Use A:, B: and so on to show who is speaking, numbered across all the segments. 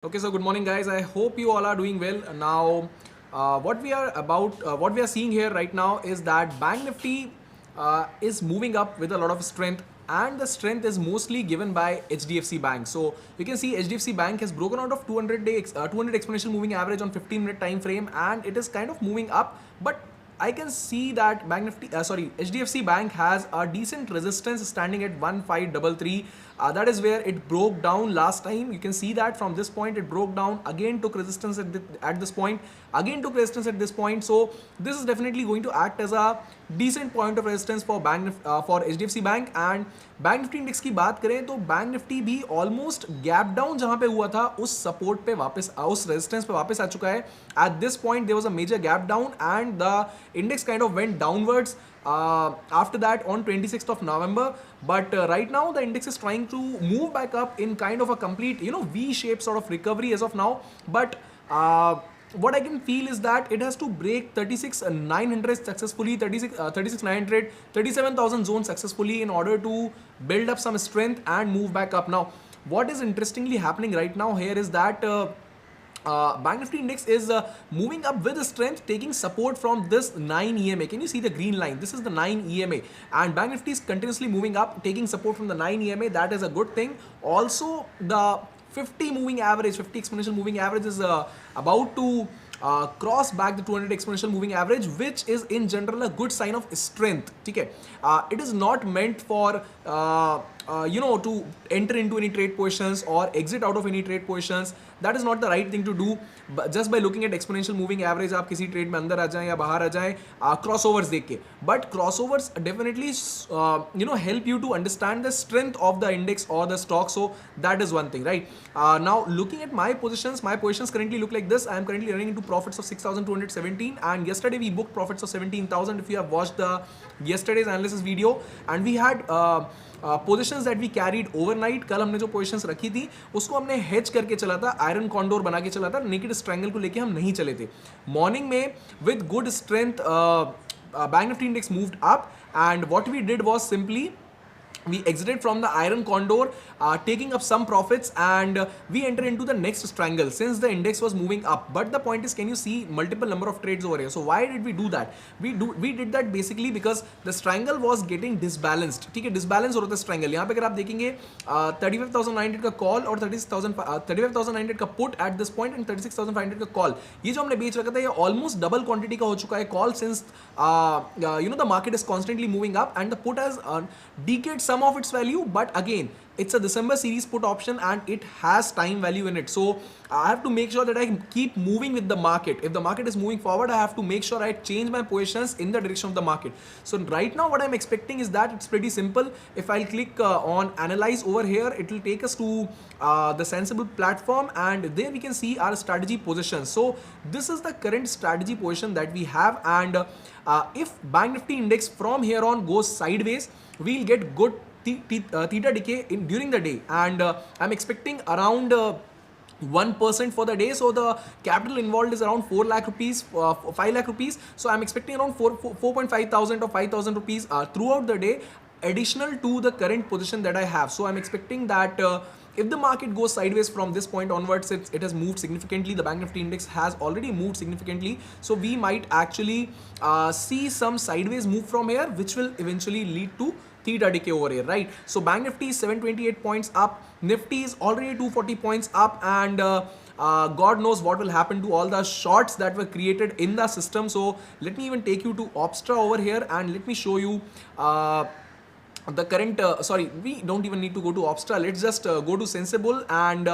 A: Okay, so good morning, guys. I hope you all are doing well. Now, what we are seeing here right now is that Bank Nifty is moving up with a lot of strength, and the strength is mostly given by HDFC Bank. So you can see HDFC Bank has broken out of 200 exponential moving average on 15-minute time frame, and it is kind of moving up, but I can see that HDFC Bank has a decent resistance standing at 1533. That is where it broke down last time. You can see that from this point it broke down, again took resistance at this point, again took resistance at this point. So this is definitely going to act as a decent point of resistance for for HDFC Bank. And bank Nifty index की बात करें तो bank Nifty भी almost gap down जहां पे हुआ था उस सपोर्ट पे वापस उस रेजिस्टेंस पे वापस आ चुका है. At this point there was a major gap down and the index kind of went downwards after that on 26th of November, but right now the index is trying to move back up in kind of a complete V-shaped sort of recovery as of now. But what I can feel is that it has to break 36,900 successfully, 36,900, 37,000 zone successfully in order to build up some strength and move back up. Now what is interestingly happening right now here is that Bank Nifty Index is moving up with strength, taking support from this 9 EMA. Can you see the green line? This is the 9 EMA, and Bank Nifty is continuously moving up, taking support from the 9 EMA. That is a good thing. Also, the 50 moving average, 50 exponential moving average is about to cross back the 200 exponential moving average, which is in general a good sign of strength. Okay, it is not meant for to enter into any trade positions or exit out of any trade positions. That is not the right thing to do. Just by looking at exponential moving average, आप किसी trade में अंदर आ जाएं या बाहर आ जाएं crossovers देख के. But crossovers definitely help you to understand the strength of the index or the stock. So that is one thing, right? Now looking at my positions currently look like this. I am currently running into profits of 6,217, and yesterday we booked profits of 17,000. If you have watched the yesterday's analysis video, and we had positions that we carried overnight. कल हमने जो positions रखी थी उसको हमने hedge करके चला था, आयरन कॉन्डोर बना के चला था, नेकेड स्ट्रैंगल को लेके हम नहीं चले थे. मॉर्निंग में with good strength Bank Nifty index moved up, and what we did was simply we exited from the iron condor, taking up some profits, and we enter into the next strangle since the index was moving up. But the point is, can you see multiple number of trades over here? So why did we do that? We did that basically because the strangle was getting disbalanced. ठीक है, disbalance हो रहा था strangle. यहाँ पे अगर आप देखेंगे 35,900 का कॉल और 35,900 का put at this point, and 36,500 का कॉल. ये जो हमने बेच रखा था ये ऑलमोस्ट डबल क्वांटिटी का हो चुका है call, since the market is constantly moving up, and the put has decayed some of its value. But again, it's a December series put option and it has time value in it. So I have to make sure that I keep moving with the market. If the market is moving forward, I have to make sure I change my positions in the direction of the market. So right now what I'm expecting is that it's pretty simple. If I'll click on analyze over here, it will take us to the sensible platform, and there we can see our strategy positions. So this is the current strategy position that we have, and if Bank Nifty index from here on goes sideways, we'll get good theta decay during the day, and I'm expecting around 1% for the day. So the capital involved is around 4 lakh rupees, 5 lakh rupees. So I'm expecting around 4.5 thousand or 5,000 rupees throughout the day, additional to the current position that I have. So I'm expecting that if the market goes sideways from this point onwards, it has moved significantly. The Bank Nifty index has already moved significantly, so we might actually see some sideways move from here, which will eventually lead to theta decay over here, right? So Bank Nifty is 728 points up, Nifty is already 240 points up, and God knows what will happen to all the shorts that were created in the system. So let me even take you to Opstra over here, and let me show you the current we don't even need to go to Opstra. Let's just go to Sensible, and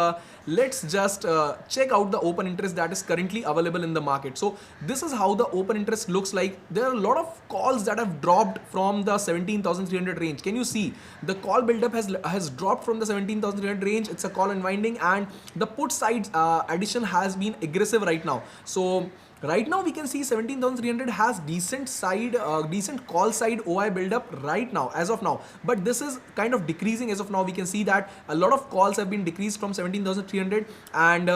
A: let's just check out the open interest that is currently available in the market. So this is how the open interest looks like. There are a lot of calls that have dropped from the 17,300 range. Can you see the call buildup has dropped from the 17,300 range? It's a call unwinding, and the put side addition has been aggressive right now. So right now we can see 17,300 has decent call side OI buildup right now as of now, but this is kind of decreasing as of now. We can see that a lot of calls have been decreased from 17,300, and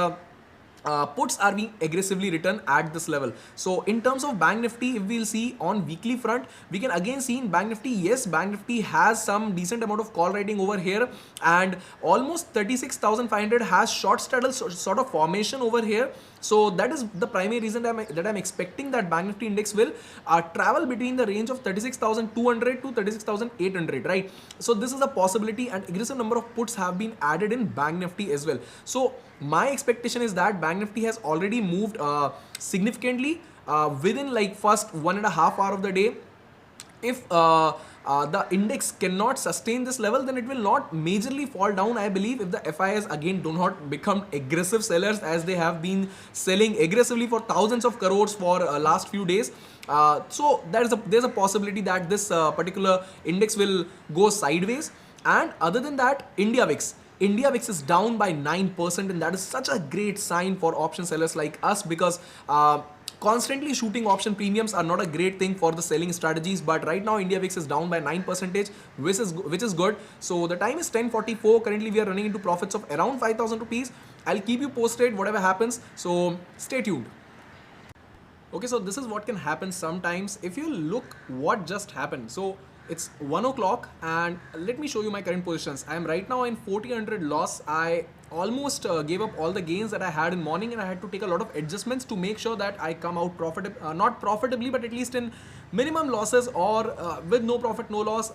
A: puts are being aggressively written at this level. So in terms of Bank Nifty, if we'll see on weekly front, we can again see in Bank Nifty, yes, Bank Nifty has some decent amount of call writing over here, and almost 36,500 has short straddle sort of formation over here. So that is the primary reason that I'm expecting that Bank Nifty index will travel between the range of 36,200 to 36,800, right? So this is a possibility, and aggressive number of puts have been added in Bank Nifty as well. So my expectation is that Bank Nifty has already moved significantly within like first 1.5 hour of the day. If the index cannot sustain this level, then it will not majorly fall down, I believe, if the FIs again do not become aggressive sellers as they have been selling aggressively for thousands of crores for last few days. So there's a possibility that this particular index will go sideways. And other than that, India VIX is down by 9%, and that is such a great sign for option sellers like us, because constantly shooting option premiums are not a great thing for the selling strategies. But right now India VIX is down by 9%, which is good. So the time is 10:44. Currently we are running into profits of around 5,000 rupees. I'll keep you posted whatever happens, so stay tuned. Okay, so this is what can happen sometimes. If you look what just happened, so it's 1 o'clock, and let me show you my current positions. I am right now in 1,400 loss. I almost gave up all the gains that I had in morning, and I had to take a lot of adjustments to make sure that I come out not profitably, but at least in minimum losses, or with no profit, no loss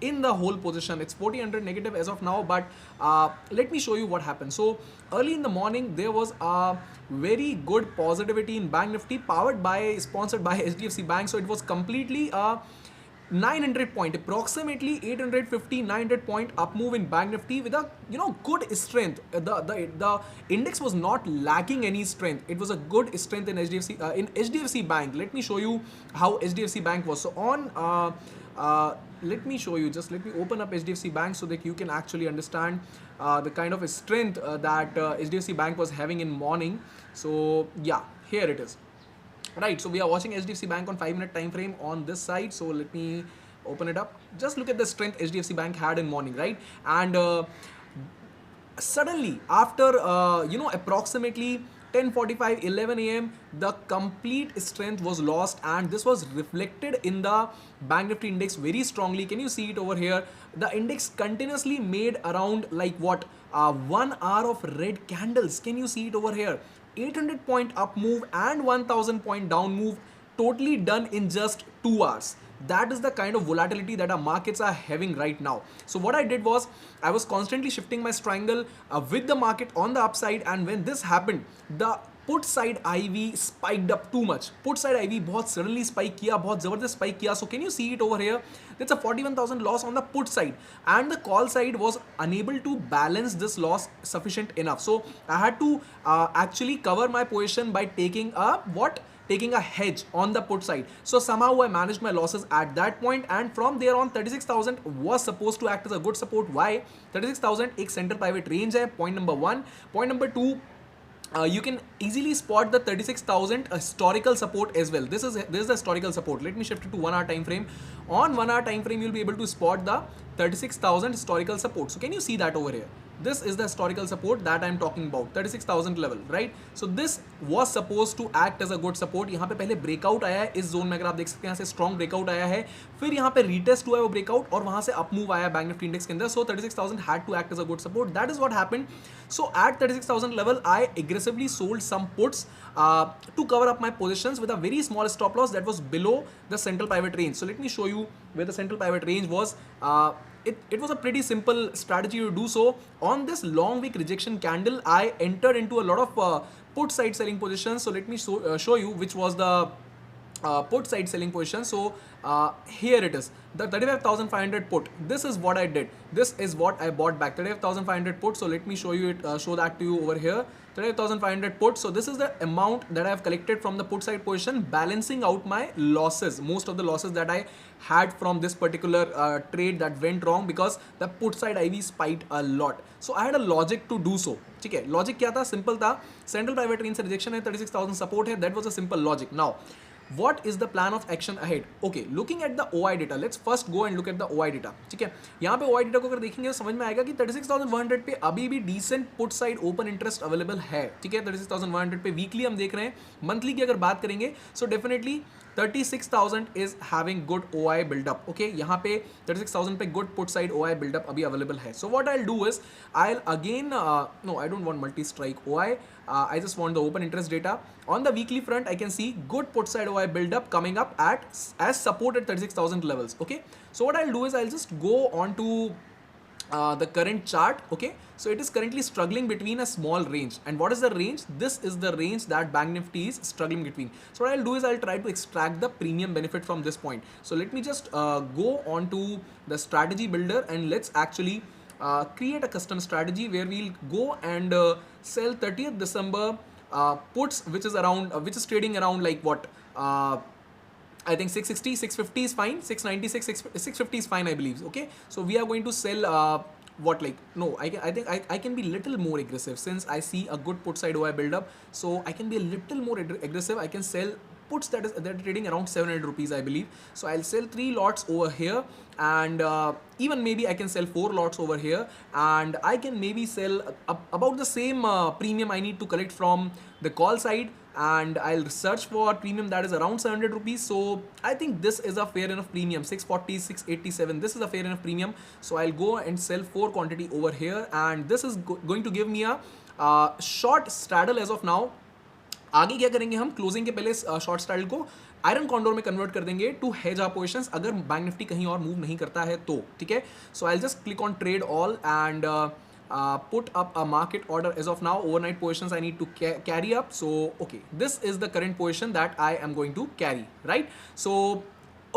A: in the whole position. It's 1,400 negative as of now, but let me show you what happened. So early in the morning, there was a very good positivity in Bank Nifty, sponsored by HDFC Bank. So it was completely 900 point, approximately 850 900 point up move in Bank Nifty with a good strength. The index was not lacking any strength. It was a good strength in HDFC Bank. Let me show you how HDFC Bank was. So on let me show you, just let me open up HDFC Bank so that you can actually understand the kind of strength that HDFC Bank was having in morning. So yeah, here it is. Right, so we are watching HDFC Bank on 5-minute time frame on this side. So let me open it up. Just look at the strength HDFC Bank had in morning, right? And suddenly after approximately 10:45 11 a.m. the complete strength was lost, and this was reflected in the Bank Nifty index very strongly. Can you see it over here? The index continuously made around like 1 hour of red candles. Can you see it over here? 800 point up move and 1000 point down move, totally done in just 2 hours. That is the kind of volatility that our markets are having right now. So what I did was, I was constantly shifting my triangle with the market on the upside, and when this happened, the put side IV spiked up too much. Put side IV बहुत suddenly spike किया, बहुत जबरदस्त spike किया. So can you see it over here? That's a 41,000 loss on the put side, and the call side was unable to balance this loss sufficient enough. So I had to actually cover my position by taking a hedge on the put side. So somehow I managed my losses at that point, and from there on 36,000 was supposed to act as a good support. Why? 36,000 एक center pivot range है, point number 1. Point number 2, you can easily spot the 36,000 historical support as well. This is the historical support. Let me shift it to 1 hour time frame. On 1 hour time frame, you'll be able to spot the 36,000 historical support. So can you see that over here? This is the historical support that I'm talking about, 36,000 level, right? So this was supposed to act as a good support. यहाँ पे पहले breakout आया है इस zone में, अगर आप देख सकते हैं यहाँ से strong breakout आया है, फिर यहाँ पे retest हुआ है वो breakout, और वहाँ से up move आया Bank Nifty index के अंदर. So 36,000 had to act as a good support. That is what happened. So at 36,000 level, I aggressively sold some puts to cover up my positions with a very small stop loss that was below the central pivot range. So let me show you where the central pivot range was. It was a pretty simple strategy to do so. On this long wick rejection candle, I entered into a lot of put side selling positions. So let me show you which was the put side selling position. So here it is, the 35,500 put. This is what I did. This is what I bought back, 35,500 put. So let me show you it, show that to you over here. 35,500 put. So this is the amount that I have collected from the put side position, balancing out my losses, most of the losses that I had from this particular trade that went wrong because the put side IV spiked a lot. So I had a logic to do so. ठीक है, logic क्या था? Simple था, central private range से rejection है, 36,000 support है, that was a simple logic. Now what is the plan of action ahead? Okay, looking at the OI data, let's first go and look at the OI data. ठीक है, यहाँ पे OI data को अगर देखेंगे तो समझ में आएगा कि 36,100 पे अभी भी decent put side open interest available है. ठीक है, 36,100 पे weekly हम देख रहे हैं. Monthly की अगर बात करेंगे so definitely 36,000 is having good OI build up. Okay, यहाँ पे 36,000 पे good put side OI build up अभी available है. So what I'll do is I'll again no, I don't want multi strike OI. I just want the open interest data. On the weekly front, I can see good put side OI build up coming up at as support at 36,000 levels. Okay, so what I'll do is I'll just go on to the current chart. Okay, so it is currently struggling between a small range. And what is the range? This is the range that Bank Nifty is struggling between. So what I'll do is I'll try to extract the premium benefit from this point. So let me just go on to the strategy builder and let's actually create a custom strategy where we'll go and sell 30th December puts, which is around which is trading around like what I think 660, 650 is fine, 696, 650 is fine, I believe. Okay, so we are going to sell what, like, no, I think I can be little more aggressive since I see a good put side OI build up. So I can be a little more aggressive. I can sell puts that are trading around 700 rupees, I believe. So I'll sell 3 lots over here, and even maybe I can sell 4 lots over here, and I can maybe sell about the same premium I need to collect from the call side, and I'll search for premium that is around 700 rupees. So I think this is a fair enough premium, 640, 687. This is a fair enough premium. So I'll go and sell 4 quantity over here, and this is going to give me a short straddle as of now. आगे क्या करेंगे हम, closing के पहले short style को iron condor में convert कर देंगे टू हेज आवर पोजीशंस अगर बैंक निफ्टी कहीं और मूव नहीं करता है तो. ठीक है, so I just click on trade all and put up a market order as of now. Overnight positions I need to carry up. So okay, this is the current position that I am going to carry, right? So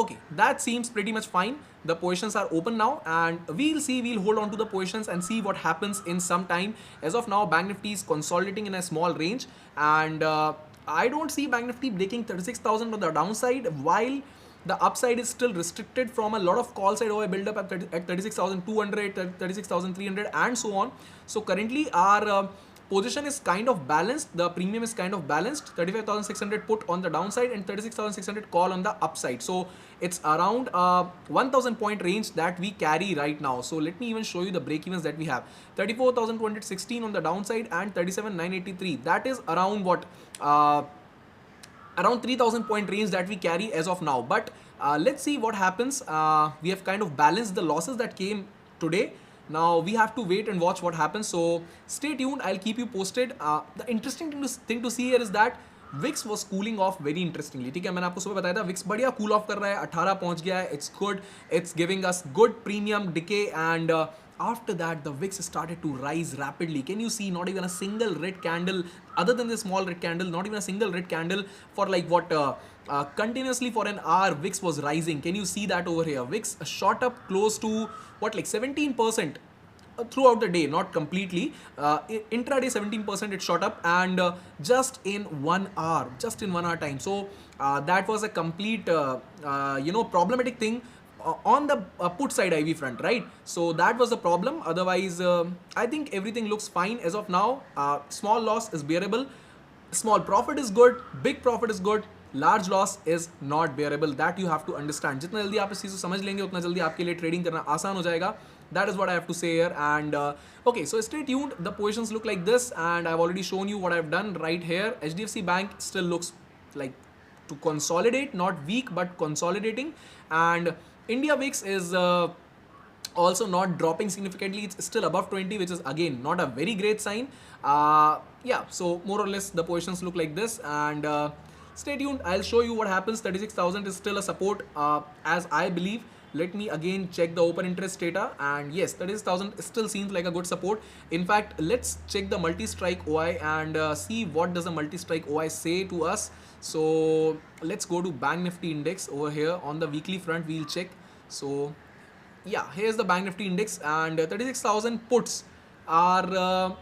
A: okay, that seems pretty much fine. The positions are open now, and we'll hold on to the positions and see what happens in some time. As of now, Bank Nifty is consolidating in a small range, and I don't see Bank Nifty breaking 36,000 on the downside, while the upside is still restricted from a lot of call side OI build up at 36,200, 36,300 and so on. So currently our position is kind of balanced. The premium is kind of balanced. 35,600 put on the downside and 36,600 call on the upside. So it's around 1,000 point range that we carry right now. So let me even show you the break evens that we have. 34,216 on the downside and 37,983. That is around what? Around 3,000 point range that we carry as of now. But let's see what happens. We have kind of balanced the losses that came today. Now we have to wait and watch what happens. So stay tuned. I'll keep you posted. The interesting thing to see here is that VIX was cooling off very interestingly. ठीक है, मैंने आपको सुबह बताया था VIX बढ़िया cool off कर रहा है, 18 पहुंच गया है. It's good. It's giving us good premium decay, and after that the VIX started to rise rapidly. Can you see? Not even a single red candle, other than the small red candle, not even a single red candle for like what continuously for an hour VIX was rising. Can you see that over here? VIX shot up close to what, like 17% throughout the day, not completely. Intraday 17% it shot up, and just in 1 hour time. So that was a complete problematic thing on the put side IV front, right? So that was the problem. Otherwise I think everything looks fine as of now. Small loss is bearable, small profit is good, big profit is good, large loss is not bearable. That you have to understand. जितना जल्दी आप इस चीज़ को समझ लेंगे उतना जल्दी आपके लिए ट्रेडिंग करना आसान हो जाएगा. That is what I have to say here. And okay, so stay tuned. The positions look like this, and I've already shown you what I've done right here. HDFC Bank still looks like to consolidate, not weak but consolidating, and India VIX is also not dropping significantly. It's still above 20, which is again not a very great sign. Yeah, so more or less the positions look like this, and stay tuned. I'll show you what happens. 36,000 is still a support as I believe. Let me again check the open interest data, and yes, 36,000 still seems like a good support. In fact, let's check the multi-strike OI and see what does the multi-strike OI say to us. So let's go to Bank Nifty index over here. On the weekly front we'll check. So yeah, here's the Bank Nifty index, and 36,000 puts are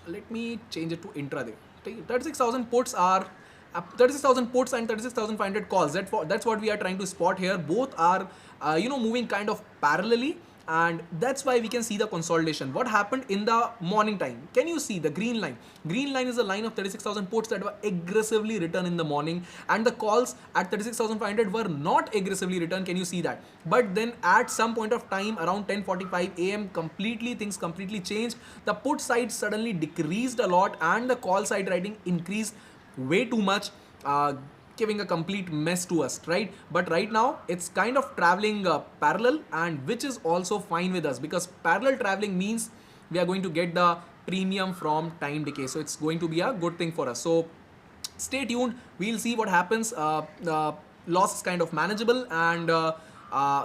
A: let me change it to intraday. 36,000 puts are 36,000 puts and 36,500 calls. That's what we are trying to spot here. Both are moving kind of parallelly, and that's why we can see the consolidation. What happened in the morning time? Can you see the green line? Green line is a line of 36,000 puts that were aggressively written in the morning, and the calls at 36,500 were not aggressively written. Can you see that? But then at some point of time around 10:45 a.m. things completely changed. The put side suddenly decreased a lot and the call side writing increased way too much, giving a complete mess to us, right? But right now it's kind of traveling parallel, and which is also fine with us, because parallel traveling means we are going to get the premium from time decay, so it's going to be a good thing for us. So stay tuned, we'll see what happens. The loss is kind of manageable, and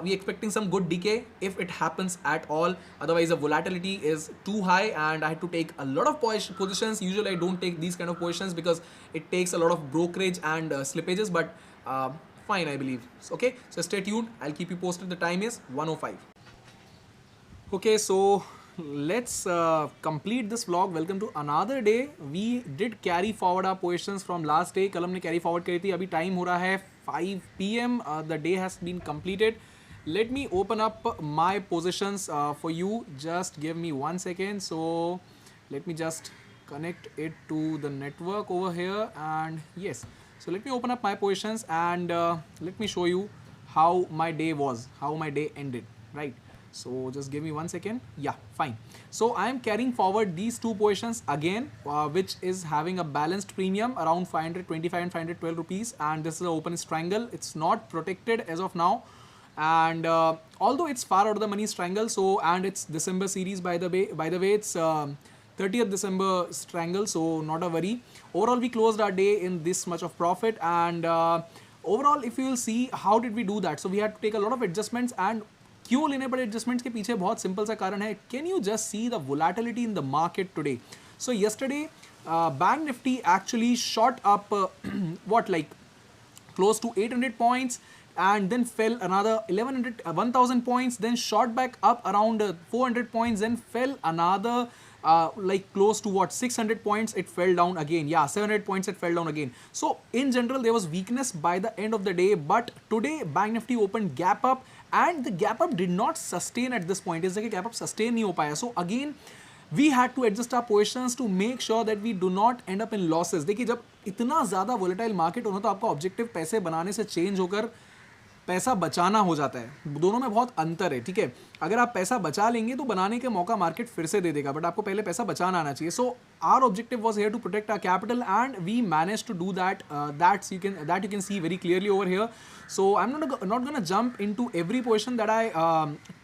A: we expecting some good decay if it happens at all. Otherwise the volatility is too high and I had to take a lot of positions. Usually I don't take these kind of positions because it takes a lot of brokerage and slippages, but fine, I believe. Okay, so stay tuned, I'll keep you posted. The time is 1:05. Okay, so let's complete this vlog. Welcome to another day. We did carry forward our positions from last day. कल हमने carry forward करी थी. अभी time हो रहा है 5 PM. The day has been completed. Let me open up my positions for you. Just give me 1 second. So let me just connect it to the network over here, and yes. So let me open up my positions and let me show you how my day was, how my day ended, right? So just give me 1 second. Yeah, fine. So I am carrying forward these two positions again, which is having a balanced premium around 525 and 512 rupees, and this is an open strangle. It's not protected as of now, and although it's far out of the money strangle, so, and it's December series by the way, it's 30th December strangle, so not a worry. Overall we closed our day in this much of profit, and overall if you will see how did we do that. So we had to take a lot of adjustments, and क्यों लेने पड़े adjustments के पीछे बहुत simple सा कारण है. Can you just see the volatility in the market today? So yesterday bank Nifty actually shot up what, like close to 800 points, and then fell another 1000 points, then shot back up around 400 points, then fell another like close to what, 600 points, it fell down again. Yeah, 700 points, it fell down again. So in general there was weakness by the end of the day, but today Bank Nifty opened gap up, and the gap up did not sustain at this point. इस जगह gap up sustain नहीं हो पाया. So again we had to adjust our positions to make sure that we do not end up in losses. देखिए जब इतना ज़्यादा volatile market होना, तो आपका objective पैसे बनाने से change होकर पैसा बचाना हो जाता है. दोनों में बहुत अंतर है, ठीक है? अगर आप पैसा बचा लेंगे तो बनाने के मौका मार्केट फिर से दे देगा, बट आपको पहले पैसा बचाना आना चाहिए. So our objective was here to protect our capital, and we manage to do that. That you can see very clearly over here. So I am not gonna jump into every position that I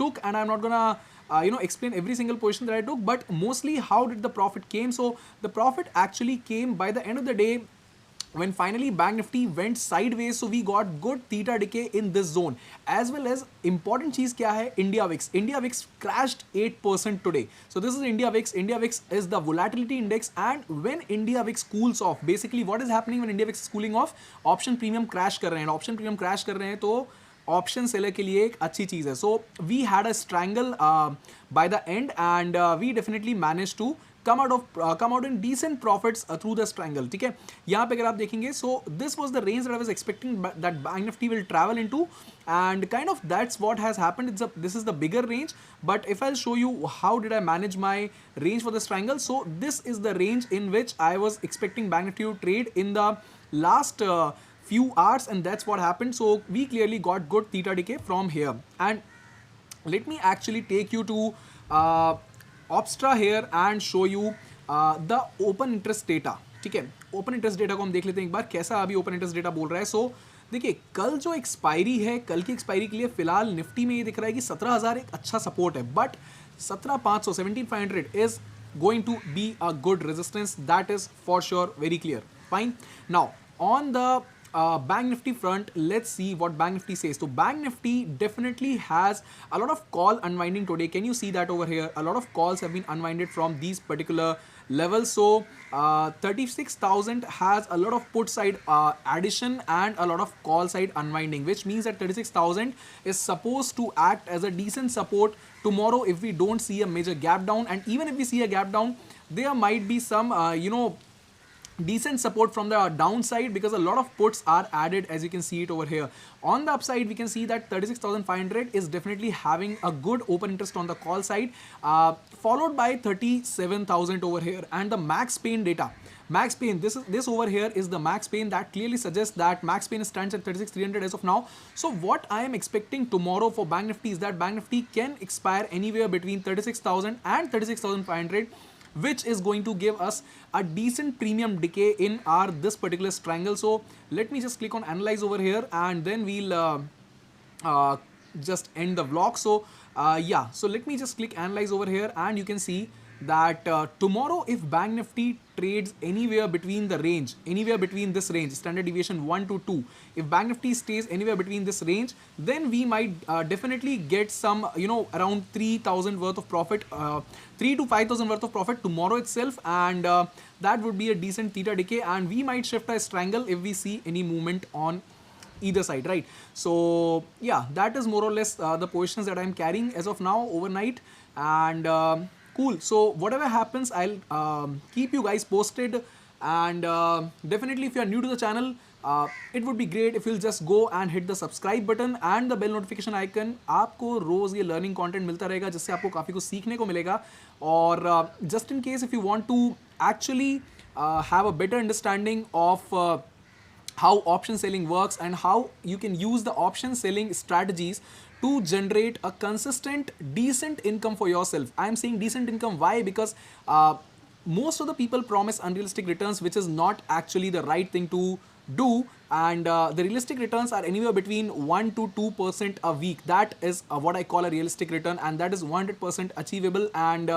A: took, and I'm not gonna explain every single position that I took, but mostly how did the profit came. So the profit actually came by the end of the day when finally Bank Nifty went sideways. So we got good theta decay in this zone, as well as important चीज क्या है, India VIX. India VIX crashed 8% today. So this is India VIX. India VIX is the volatility index, and when India VIX cools off, basically what is happening when India VIX is cooling off, option premium crash कर रहे हैं. Option premium crash कर रहे हैं तो option seller के लिए एक अच्छी चीज़ है. So we had a struggle by the end, and we definitely manage to come out in decent profits through the strangle. ठीक है, यहाँ पे अगर आप देखेंगे, so this was the range that I was expecting that Bank Nifty will travel into, and kind of that's what has happened. This is the bigger range, but if I'll show you how did I manage my range for the strangle. So this is the range in which I was expecting Bank Nifty to trade in the last few hours, and that's what happened. So we clearly got good theta decay from here, and let me actually take you to Opstra here and show you the open interest data. ठीक है, open interest data को हम देख लेते हैं एक बार, कैसा अभी ओपन इंटरेस्ट डेटा बोल रहा है. सो देखिए कल जो एक्सपायरी है, कल की एक्सपायरी के लिए फिलहाल निफ्टी में ये दिख रहा है कि 17,000 एक अच्छा सपोर्ट है, but 17,500 17,500 is going to be a good resistance. That is for sure very clear. Fine. Now on the Bank Nifty front, let's see what Bank Nifty says. So Bank Nifty definitely has a lot of call unwinding today. Can you see that over here? A lot of calls have been unwinded from these particular levels. So 36,000 has a lot of put side addition and a lot of call side unwinding, which means that 36,000 is supposed to act as a decent support tomorrow if we don't see a major gap down. And even if we see a gap down, there might be some decent support from the downside because a lot of puts are added, as you can see it over here. On the upside, we can see that 36,500 is definitely having a good open interest on the call side, followed by 37,000 over here. And the max pain data, max pain, this over here is the max pain that clearly suggests that max pain stands at 36,300 as of now. So what I am expecting tomorrow for Bank Nifty is that Bank Nifty can expire anywhere between 36,000 and 36,500, which is going to give us a decent premium decay in our this particular triangle. So let me just click on analyze over here, and then we'll just end the vlog. So yeah, so let me just click analyze over here, and you can see that tomorrow if Bank Nifty trades anywhere between the range, anywhere between this range, standard deviation 1 to 2, if Bank Nifty stays anywhere between this range, then we might definitely get some, around 3,000 worth of profit, 3 to 5,000 worth of profit tomorrow itself, and that would be a decent theta decay, and we might shift a triangle if we see any movement on either side, right? So yeah, that is more or less the positions that I'm carrying as of now overnight, and cool. So whatever happens, I'll keep you guys posted, and definitely if you are new to the channel, it would be great if you'll just go and hit the subscribe button and the bell notification icon. आपको रोज ये learning content मिलता रहेगा जिससे आपको काफ़ी कुछ सीखने को मिलेगा, और just in case if you want to actually have a better understanding of how option selling works and how you can use the option selling strategies to generate a consistent decent income for yourself. I am saying decent income, why? Because most of the people promise unrealistic returns, which is not actually the right thing to do, and the realistic returns are anywhere between 1 to 2% a week. That is what I call a realistic return, and that is 100% achievable, and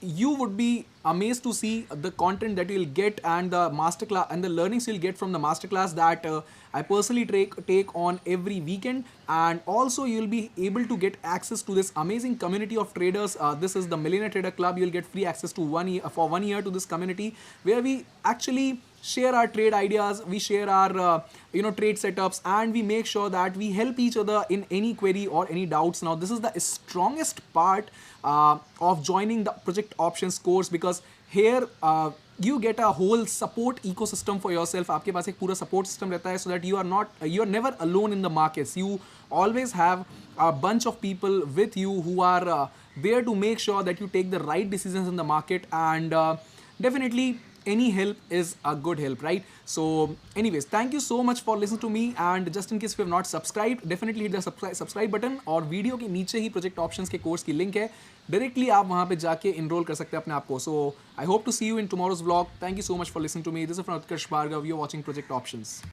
A: you would be amazed to see the content that you'll get and the masterclass and the learnings you'll get from the masterclass that I personally take on every weekend, and also you'll be able to get access to this amazing community of traders. This is the Millionaire Trader Club. You'll get free access to 1 year for 1 year to this community, where we actually share our trade ideas, we share our trade setups, and we make sure that we help each other in any query or any doubts. Now this is the strongest part of joining the Project Options course, because here you get a whole support ecosystem for yourself. आपके पास एक पूरा support system रहता है, so that you are never alone in the markets. You always have a bunch of people with you who are there to make sure that you take the right decisions in the market, and definitely any help is a good help, right? So anyways, thank you so much for listening to me, and just in case if you have not subscribed, definitely hit the subscribe button, और video के नीचे ही project options के course की link है, directly आप वहाँ पे जाके इनरोल कर सकते हैं अपने आप को. So I hope to see you in tomorrow's vlog. Thank you so much for listening to me. This is from Utkarsh Bhargav. You are watching project options.